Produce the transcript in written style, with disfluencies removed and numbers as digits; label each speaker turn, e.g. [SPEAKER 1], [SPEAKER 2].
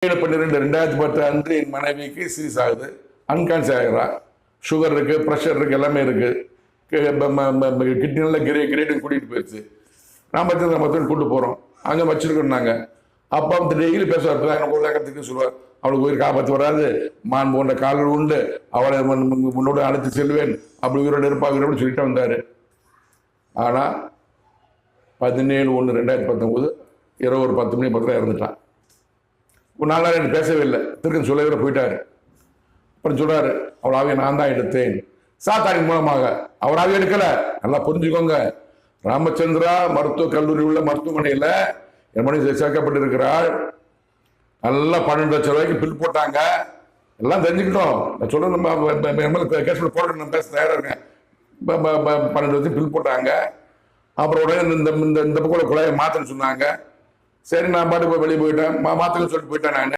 [SPEAKER 1] 2010 அன்று என் மனைவிக்கு சீரியஸ் ஆகுது, அன்கான்சியஸ் ஆகிறா. சுகர் இருக்கு, ப்ரெஷர் இருக்கு, எல்லாமே இருக்கு. கிட்னியில் கிரேடிங் கூட்டிகிட்டு போயிடுச்சு. நம்ம கூட்டு போகிறோம், அங்கே வச்சிருக்கோம்னாங்க. அப்பா வந்து டெய்லி பேசுவார், எனக்கு கற்றுக்கு சொல்லுவார், அவளுக்கு உயிர் காப்பாற்றி வராது, மான் போன்ற கால்கள் உண்டு, அவளை முன்னோடு அழைத்து செல்வேன், அப்படி உயிரோடு இருப்பாங்க சொல்லிட்டு வந்தார். ஆனால் 17/1/2019 இரவு ஒரு 10 மணி 10 இறந்துட்டான். ஒரு 4 நாள் எனக்கு பேசவே இல்லை, திருக்கன் சொல்லவே போயிட்டாரு. அப்புறம் சொல்றாரு, அவளாவே நான் தான் எடுத்தேன், சாத்தானின் மூலமாக. அவராகவே எடுக்கல, நல்லா புரிஞ்சுக்கோங்க. ராமச்சந்திரா மருத்துவக் கல்லூரி உள்ள மருத்துவமனையில் என் மனைவி சேர்க்கப்பட்டிருக்கிறாள். நல்லா 12 லட்சம் ரூபாய்க்கு பில் போட்டாங்க. எல்லாம் தெரிஞ்சுக்கிட்டோம். நான் சொல்றேன், நம்ம கேஸ் போட நான் பேச தயாராக இருக்கேன். 12 லட்சம் பில் போட்டாங்க. அப்புறம் உடனே இந்த பக்கம் குழாயை மாத்தன்னு சொன்னாங்க. சரி, நான் பாட்டு போய் வெளியே போயிட்டேன், மாத்தன்னு சொல்லிட்டு போயிட்டேன் நான்.